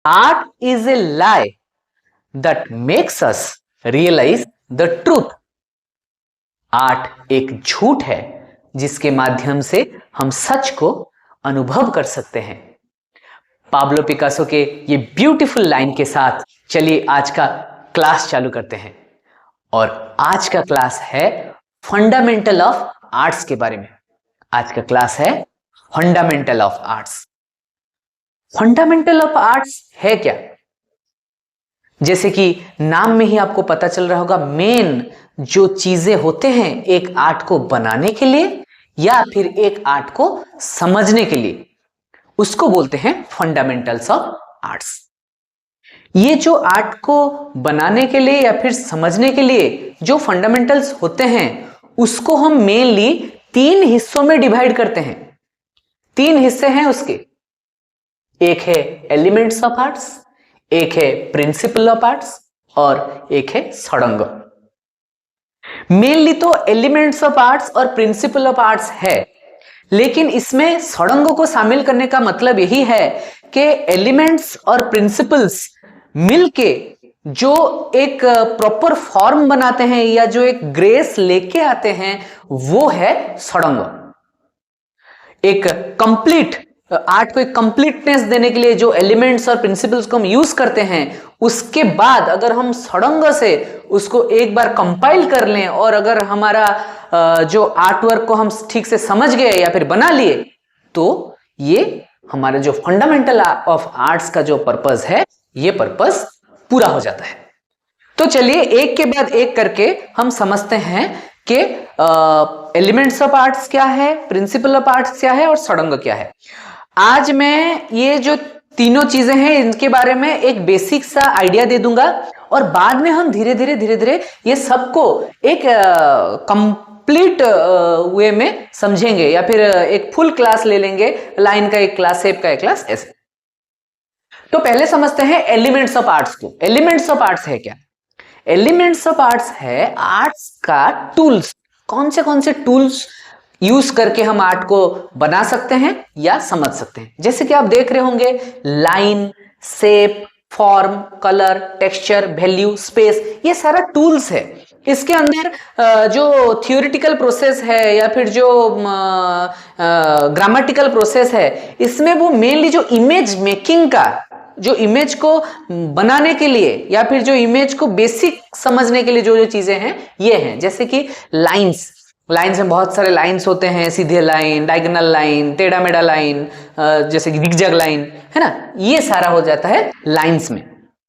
Art is a lie that makes us realise the truth. Art एक झूठ है जिसके माध्यम से हम सच को अनुभव कर सकते हैं। पाब्लो पिकासो के ये ब्यूटीफुल लाइन के साथ चलिए आज का क्लास चालू करते हैं। और आज का क्लास है फंडामेंटल ऑफ आर्ट्स के बारे में। आज का क्लास है fundamental of arts. Fundamental of arts है क्या? जैसे कि नाम में ही आपको पता चल रहा होगा, मेन जो चीजें होते हैं एक आर्ट को बनाने के लिए या फिर एक आर्ट को समझने के लिए, उसको बोलते हैं फंडामेंटल्स ऑफ आर्ट्स। ये जो आर्ट को बनाने के लिए या फिर समझने के लिए जो फंडामेंटल्स होते हैं उसको हम मेनली 3 हिस्सों में डिवाइड करते हैं। 3 हिस्से हैं उसके। एक है एलिमेंट्स ऑफ आर्ट्स, एक है प्रिंसिपल ऑफ आर्ट्स और एक है षडंग। मेनली तो एलिमेंट्स ऑफ आर्ट्स और प्रिंसिपल ऑफ आर्ट्स है, लेकिन इसमें षडंगों को शामिल करने का मतलब यही है कि एलिमेंट्स और प्रिंसिपल्स मिलके जो एक प्रॉपर फॉर्म बनाते हैं या जो एक ग्रेस लेके आते हैं वो है षडंग। एक कंप्लीट आर्ट को एक कंप्लीटनेस देने के लिए जो एलिमेंट्स और प्रिंसिपल्स को हम यूज करते हैं, उसके बाद अगर हम षडंग से उसको एक बार कंपाइल कर लें और अगर हमारा जो आर्ट वर्क को हम ठीक से समझ गए या फिर बना लिए, तो ये हमारा जो फंडामेंटल ऑफ आर्ट्स का जो पर्पस है, ये पर्पस पूरा हो जाता है। तो चलिए एक के बाद एक करके हम समझते हैं कि एलिमेंट्स ऑफ आर्ट्स क्या है, प्रिंसिपल ऑफ आर्ट्स क्या है और षडंग क्या है। आज मैं ये जो तीनों चीजें हैं इनके बारे में एक बेसिक सा आइडिया दे दूंगा और बाद में हम धीरे धीरे ये सबको एक कंप्लीट वे में समझेंगे या फिर एक फुल क्लास ले लेंगे, लाइन का एक क्लास, शेप का एक क्लास, ऐसे। तो पहले समझते हैं एलिमेंट्स ऑफ आर्ट्स को। एलिमेंट्स ऑफ आर्ट्स है क्या? एलिमेंट्स ऑफ आर्ट्स है आर्ट्स का टूल्स। कौन से टूल्स यूज करके हम आर्ट को बना सकते हैं या समझ सकते हैं। जैसे कि आप देख रहे होंगे, line, shape, form, colour, texture, value, space, ये सारा टूल्स है। इसके अंदर जो थियोरिटिकल प्रोसेस है या फिर जो ग्रामेटिकल प्रोसेस है, इसमें वो मेनली जो इमेज मेकिंग का, जो इमेज को बनाने के लिए या फिर जो इमेज को बेसिक समझने के लिए जो चीजें हैं ये हैं। जैसे कि लाइंस में बहुत सारे लाइंस होते हैं, सीधे लाइन, डायगोनल लाइन, टेढ़ा मेढ़ा लाइन, जैसे कि जिगजैग लाइन, है ना, ये सारा हो जाता है लाइंस में।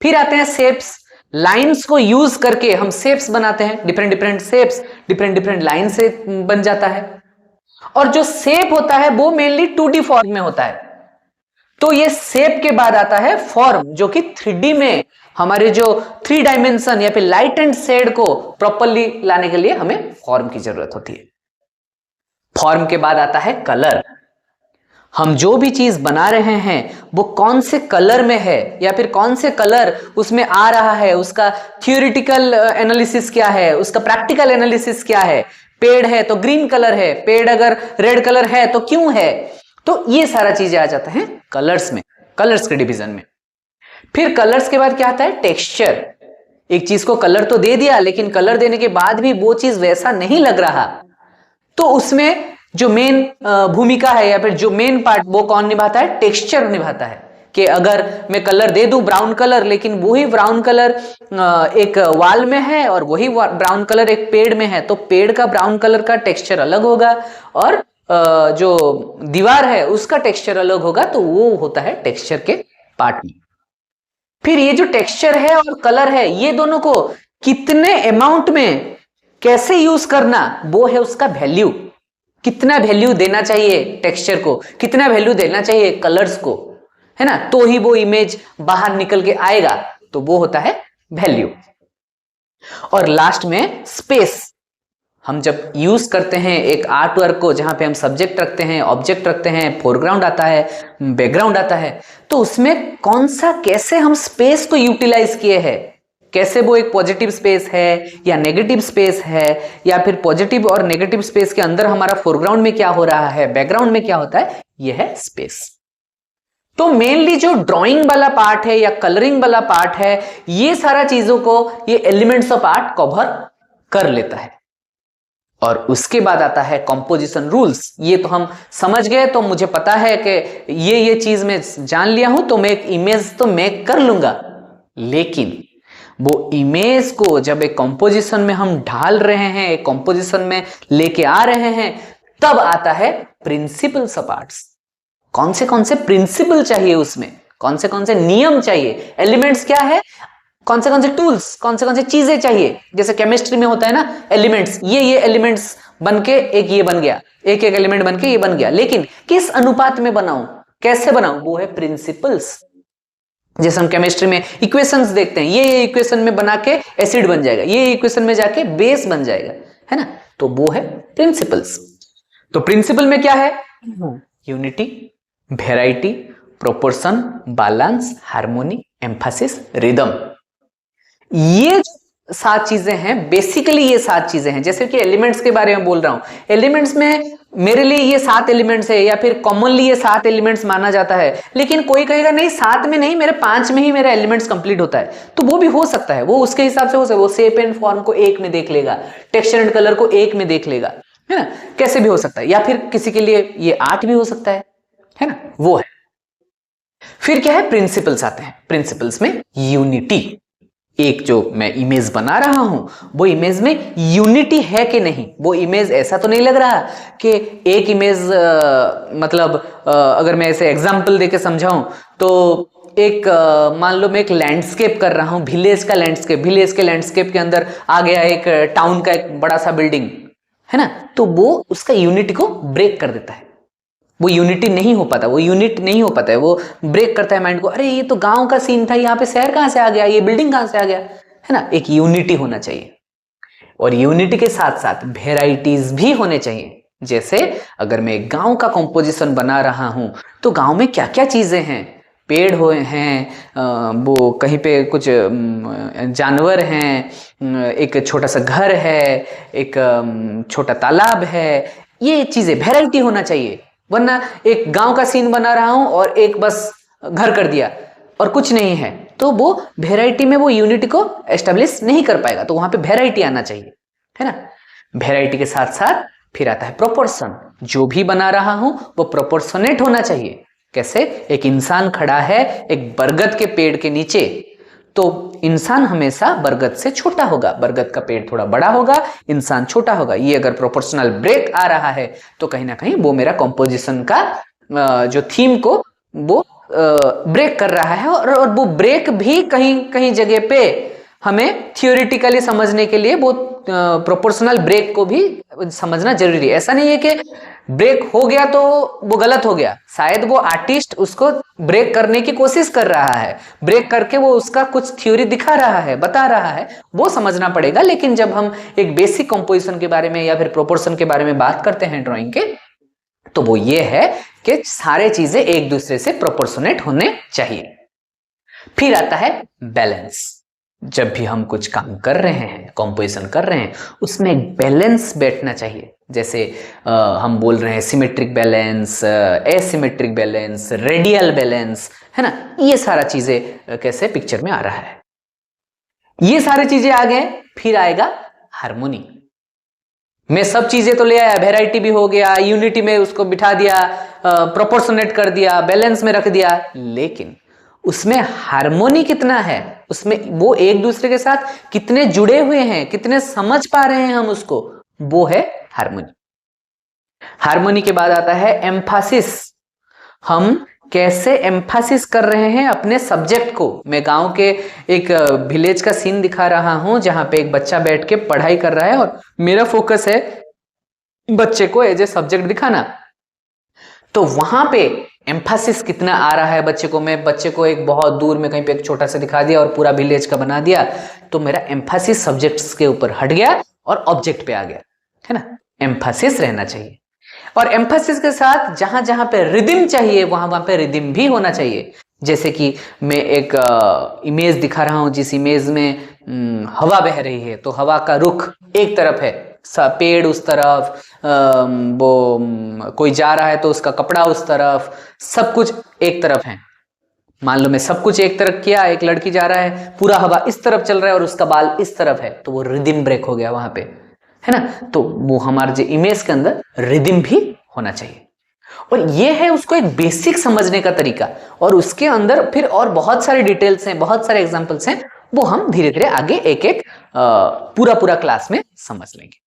फिर आते हैं शेप्स। लाइंस को यूज करके हम शेप्स बनाते हैं, डिफरेंट शेप्स डिफरेंट लाइन से बन जाता है। और जो शेप होता है वो मेनली 2D फॉर्म में होता है। तो ये शेप के बाद आता है फॉर्म, जो कि 3D में हमारे जो 3 डायमेंशन या फिर लाइट एंड शेड को प्रॉपरली लाने के लिए हमें फॉर्म की जरूरत होती है। फॉर्म के बाद आता है कलर। हम जो भी चीज बना रहे हैं वो कौन से कलर में है या फिर कौन से कलर उसमें आ रहा है, उसका थियोरिटिकल एनालिसिस क्या है, उसका प्रैक्टिकल एनालिसिस क्या है। पेड़ है तो ग्रीन कलर है, पेड़ अगर रेड कलर है तो क्यों है। तो ये सारा चीजें आ जाता है कलर्स में, कलर्स के डिवीजन में। फिर कलर्स के बाद क्या आता है? टेक्सचर। एक चीज को कलर तो दे दिया, लेकिन कलर देने के बाद भी वो चीज वैसा नहीं लग रहा, तो उसमें जो मेन भूमिका है या फिर जो मेन पार्ट वो कौन निभाता है? टेक्सचर निभाता है। कि अगर मैं कलर दे दूं ब्राउन कलर, लेकिन वही ब्राउन कलर एक वॉल में है और वही ब्राउन कलर एक पेड़ में है, तो पेड़ का ब्राउन कलर का टेक्सचर अलग होगा और जो दीवार है उसका टेक्सचर अलग होगा। तो वो होता है टेक्सचर के पार्ट में। फिर ये जो टेक्सचर है और कलर है, ये दोनों को कितने अमाउंट में कैसे यूज करना, वो है उसका वैल्यू। कितना वैल्यू देना चाहिए टेक्सचर को, कितना वैल्यू देना चाहिए कलर्स को, है ना, तो ही वो इमेज बाहर निकल के आएगा। तो वो होता है वैल्यू। और लास्ट में स्पेस। हम जब यूज करते हैं एक आर्ट वर्क को, जहां पे हम सब्जेक्ट रखते हैं, ऑब्जेक्ट रखते हैं, फोरग्राउंड आता है, बैकग्राउंड आता है, तो उसमें कौन सा, कैसे हम स्पेस को यूटिलाइज किए हैं, कैसे वो एक पॉजिटिव स्पेस है या नेगेटिव स्पेस है, या फिर पॉजिटिव और नेगेटिव स्पेस के अंदर हमारा फोरग्राउंड में क्या हो रहा है, बैकग्राउंड में क्या होता है, यह है स्पेस। तो मेनली जो ड्राइंग वाला पार्ट है या कलरिंग वाला पार्ट है, ये सारा चीजों को ये एलिमेंट्स ऑफ आर्ट कवर कर लेता है। और उसके बाद आता है कंपोजिशन रूल्स। ये तो हम समझ गए, तो मुझे पता है कि ये चीज मैं जान लिया हूं, तो मैं एक इमेज तो मेक कर लूंगा। लेकिन वो इमेज को जब एक कंपोजिशन में हम ढाल रहे हैं, एक कंपोजिशन में लेके आ रहे हैं, तब आता है प्रिंसिपल्स ऑफ आर्ट्स। कौन से प्रिंसिपल चाहिए उसमें, कौन से नियम चाहिए, एलिमेंट्स क्या है, कौन से टूल्स, कौन से चीजें चाहिए। जैसे केमिस्ट्री में होता है ना, एलिमेंट्स, ये एलिमेंट्स बनके एक ये बन गया, एक एलिमेंट बनके ये बन गया, लेकिन किस अनुपात में बनाऊं, कैसे बनाऊं, वो है प्रिंसिपल्स। जैसे हम केमिस्ट्री में इक्वेशंस देखते हैं, ये इक्वेशन में बना के एसिड बन जाएगा, ये इक्वेशन में जाके बेस बन जाएगा, है ना, तो वो है प्रिंसिपल्स। तो प्रिंसिपल में क्या है, unity, variety, proportion, balance, harmony, Mphasis, rhythm. ये 7 चीजें हैं, बेसिकली ये 7 चीजें हैं। जैसे कि एलिमेंट्स के बारे में बोल रहा हूं, एलिमेंट्स में मेरे लिए ये 7 एलिमेंट्स है, या फिर कॉमनली ये 7 एलिमेंट्स माना जाता है। लेकिन कोई कहेगा नहीं 7 में नहीं, मेरे 5 में ही मेरा एलिमेंट्स कंप्लीट होता है, तो वो भी हो सकता है। वो उसके हिसाब से वो शेप एंड फॉर्म को एक में देख लेगा, टेक्सचर एंड कलर को एक में देख लेगा, है ना, कैसे भी हो सकता है। या फिर किसी के लिए ये 8 भी हो सकता है ना, वो है। फिर क्या है, प्रिंसिपल्स आते हैं। प्रिंसिपल्स में यूनिटी, एक जो मैं इमेज बना रहा हूं, वो इमेज में यूनिटी है कि नहीं। वो इमेज ऐसा तो नहीं लग रहा कि एक इमेज मतलब अगर मैं ऐसे एग्जांपल देके समझाऊं तो एक मान लो मैं एक लैंडस्केप कर रहा हूं, विलेज का लैंडस्केप, विलेज के लैंडस्केप के अंदर आ गया एक टाउन का एक बड़ा सा बिल्डिंग, है ना, तो वो उसका यूनिटी को ब्रेक कर देता है। वो यूनिटी नहीं हो पाता, वो यूनिट नहीं हो पाता है, वो ब्रेक करता है माइंड को। अरे ये तो गांव का सीन था, यहाँ पे शहर कहां से आ गया, ये बिल्डिंग कहां से आ गया, है ना। एक यूनिटी होना चाहिए, और यूनिटी के साथ साथ वेराइटीज भी होने चाहिए। जैसे अगर मैं गांव का कंपोजिशन बना रहा हूं, तो गांव में क्या क्या चीजें हैं, पेड़ हुए हैं, वो कहीं पे कुछ जानवर हैं, एक छोटा सा घर है, एक छोटा तालाब है, ये चीजें वेराइटी होना चाहिए। वरना एक गांव का सीन बना रहा हूं और एक बस घर कर दिया और कुछ नहीं है, तो वो वेराइटी में वो यूनिटी को एस्टेब्लिश नहीं कर पाएगा। तो वहां पे वेराइटी आना चाहिए, है ना। वेराइटी के साथ साथ फिर आता है प्रोपोर्शन। जो भी बना रहा हूं वो प्रोपोर्शनेट होना चाहिए। कैसे, एक इंसान खड़ा है एक बरगद के पेड़ के नीचे, तो इंसान हमेशा बरगद से छोटा होगा, बरगद का पेड़ थोड़ा बड़ा होगा, इंसान छोटा होगा। ये अगर प्रोपोर्शनल ब्रेक आ रहा है तो कहीं ना कहीं वो मेरा कंपोजिशन का जो थीम को वो ब्रेक कर रहा है। और वो ब्रेक भी कहीं कहीं जगह पे हमें थियोरिटिकली समझने के लिए वो प्रोपोर्शनल ब्रेक को भी समझना जरूरी है। ऐसा नहीं है कि ब्रेक हो गया तो वो गलत हो गया, शायद वो आर्टिस्ट उसको ब्रेक करने की कोशिश कर रहा है, ब्रेक करके वो उसका कुछ थ्योरी दिखा रहा है, बता रहा है, वो समझना पड़ेगा। लेकिन जब हम एक बेसिक कंपोजिशन के बारे में या फिर प्रोपोर्शन के बारे में बात करते हैं ड्राइंग के, तो वो ये है कि सारे चीजें एक दूसरे से प्रोपोर्शनेट होने चाहिए। फिर आता है बैलेंस। जब भी हम कुछ काम कर रहे हैं, कंपोजिशन कर रहे हैं, उसमें एक बैलेंस बैठना चाहिए। जैसे हम बोल रहे हैं symmetric balance, asymmetric balance, radial balance, है ना। ये सारा चीजें कैसे पिक्चर में आ रहा है, ये सारी चीजें आ गए। फिर आएगा हार्मोनी। मैं सब चीजें तो ले आया, वेराइटी भी हो गया, यूनिटी में उसको बिठा दिया, प्रोपोर्शनेट कर दिया, बैलेंस में रख दिया, लेकिन उसमें हार्मोनी कितना है, उसमें वो एक दूसरे के साथ कितने जुड़े हुए हैं, कितने समझ पा रहे हैं हम उसको, वो है हार्मोनी। हार्मोनी के बाद आता है एम्फासिस। हम कैसे एम्फासिस कर रहे हैं अपने सब्जेक्ट को। मैं गांव के एक विलेज का सीन दिखा रहा हूं जहां पे एक बच्चा बैठ के पढ़ाई कर रहा है और मेरा फोकस है बच्चे को एज ए सब्जेक्ट दिखाना। तो वहां पे एम्फासिस कितना आ रहा है बच्चे को। मैं बच्चे को एक बहुत दूर में कहीं पे एक छोटा सा दिखा दिया और पूरा विलेज का बना दिया, तो मेरा एम्फासिस सब्जेक्ट्स के ऊपर हट गया और ऑब्जेक्ट पे आ गया, है ना। एम्फासिस रहना चाहिए, और एम्फासिस के साथ जहां जहां पे रिदम चाहिए वहां पे रिदम भी होना चाहिए। जैसे कि मैं एक इमेज दिखा रहा हूं, जिस इमेज में हवा बह रही है, तो हवा का रुख एक तरफ है, पेड़ उस तरफ, वो कोई जा रहा है तो उसका कपड़ा उस तरफ, सब कुछ एक तरफ है। मान लो मैं सब कुछ एक तरफ किया, एक लड़की जा रहा है, पूरा हवा इस तरफ चल रहा है और उसका बाल इस तरफ है, तो वो रिदिम ब्रेक हो गया वहां पे, है ना। तो वो हमारे जो इमेज के अंदर रिदिम भी होना चाहिए। और ये है उसको एक बेसिक समझने का तरीका, और उसके अंदर फिर और बहुत सारे डिटेल्स हैं, बहुत सारे एग्जांपल्स हैं, वो हम धीरे धीरे आगे एक एक पूरा पूरा क्लास में समझ लेंगे।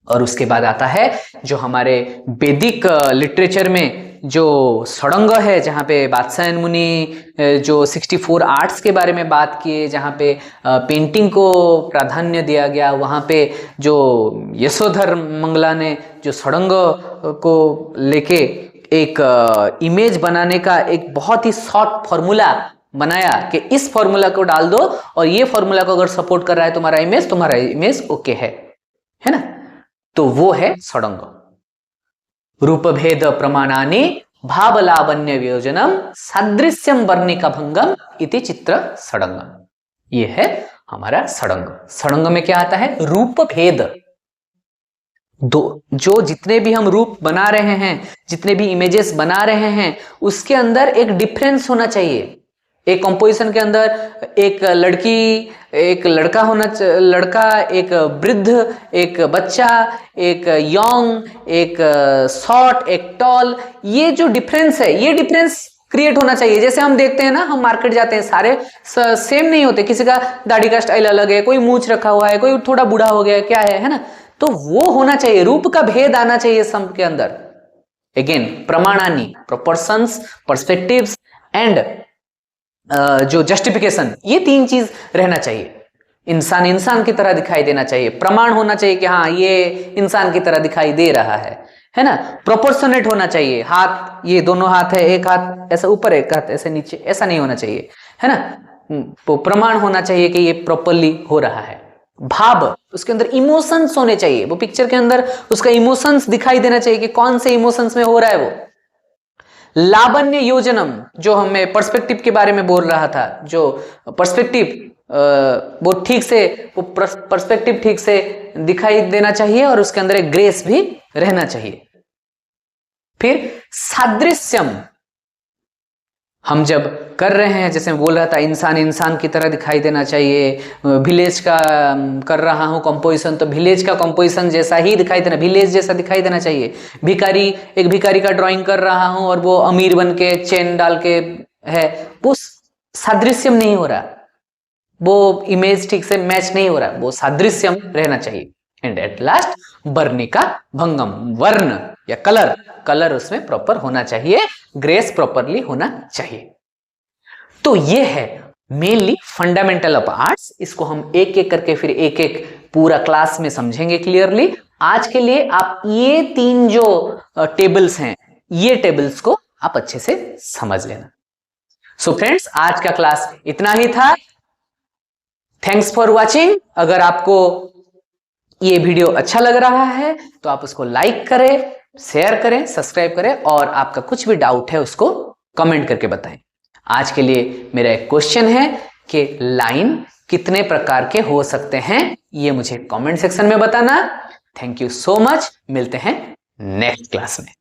और उसके बाद आता है जो हमारे वैदिक लिटरेचर में जो षडंग है, जहाँ पे बादशायन मुनि जो 64 आर्ट्स के बारे में बात किए, जहाँ पे पेंटिंग को प्राधान्य दिया गया, वहाँ पे जो यशोधर मंगला ने जो षडंग को लेके एक इमेज बनाने का एक बहुत ही शॉर्ट फॉर्मूला बनाया कि इस फॉर्मूला को डाल दो और ये फॉर्मूला को अगर सपोर्ट कर रहा है तुम्हारा इमेज ओके है ना। तो वो है षडंग। रूप भेद प्रमाणानि भाव लावण्य वियोजनम सादृश्यम वर्णिका भंगम इति चित्र षडंगम। ये है हमारा षडंग। षडंग में क्या आता है? रूप भेद। जो जितने भी हम रूप बना रहे हैं, जितने भी इमेजेस बना रहे हैं, उसके अंदर एक डिफरेंस होना चाहिए। एक कंपोजिशन के अंदर एक लड़की, एक लड़का होना, लड़का, एक वृद्ध, एक बच्चा, एक यंग, एक शॉर्ट, एक टॉल, ये जो डिफरेंस है, ये डिफरेंस क्रिएट होना चाहिए। जैसे हम देखते हैं ना, हम मार्केट जाते हैं, सारे सेम नहीं होते, किसी का दाढ़ी का स्टाइल अलग है, कोई मूंछ रखा हुआ है, कोई थोड़ा बूढ़ा हो गया, क्या है ना। तो वो होना चाहिए, रूप का भेद आना चाहिए सब के अंदर। अगेन प्रमाणानी, प्रोपोर्शंस, पर्सपेक्टिव्स एंड जो जस्टिफिकेशन, ये तीन चीज रहना चाहिए। इंसान इंसान की तरह दिखाई देना चाहिए, प्रमाण होना चाहिए कि हाँ ये इंसान की तरह दिखाई दे रहा है ना। प्रोपोर्शनेट होना चाहिए, हाथ, ये दोनों हाथ है, एक हाथ ऐसा ऊपर, एक हाथ ऐसे नीचे, ऐसा नहीं होना चाहिए, है ना। तो प्रमाण होना चाहिए कि ये प्रॉपरली हो रहा है। भाव, उसके अंदर इमोशंस होने चाहिए, वो पिक्चर के अंदर उसका इमोशंस दिखाई देना चाहिए कि कौन से इमोशंस में हो रहा है वो। लावण्य योजनम, जो हमें पर्सपेक्टिव के बारे में बोल रहा था, जो पर्सपेक्टिव वो ठीक से, वो पर्सपेक्टिव ठीक से दिखाई देना चाहिए और उसके अंदर एक ग्रेस भी रहना चाहिए। फिर सादृश्यम, हम जब कर रहे हैं, जैसे मैं बोल रहा था, इंसान इंसान की तरह दिखाई देना चाहिए। विलेज का कर रहा हूं कंपोजिशन, तो विलेज का कंपोजिशन जैसा ही दिखाई देना, विलेज जैसा दिखाई देना चाहिए। भिखारी, एक भिखारी का ड्राइंग कर रहा हूं और वो अमीर बन के चेन डाल के है, वो सादृश्यम नहीं हो रहा, वो इमेज ठीक से मैच नहीं हो रहा, वो सादृश्यम रहना चाहिए। एंड एट लास्ट वर्णिका भंगम, वर्ण या कलर उसमें प्रॉपर होना चाहिए, ग्रेस प्रॉपरली होना चाहिए। तो ये है मेनली फंडामेंटल ऑफ आर्ट्स। इसको हम एक एक करके फिर एक एक पूरा क्लास में समझेंगे क्लियरली। आज के लिए आप ये तीन जो टेबल्स हैं, ये टेबल्स को आप अच्छे से समझ लेना। सो फ्रेंड्स, आज का क्लास इतना ही था। Thanks for watching. अगर आपको ये वीडियो अच्छा लग रहा है तो आप उसको लाइक करें, शेयर करें, सब्सक्राइब करें, और आपका कुछ भी डाउट है उसको कमेंट करके बताएं। आज के लिए मेरा एक क्वेश्चन है कि लाइन कितने प्रकार के हो सकते हैं, ये मुझे कमेंट सेक्शन में बताना। Thank you so much. मिलते हैं नेक्स्ट क्लास में।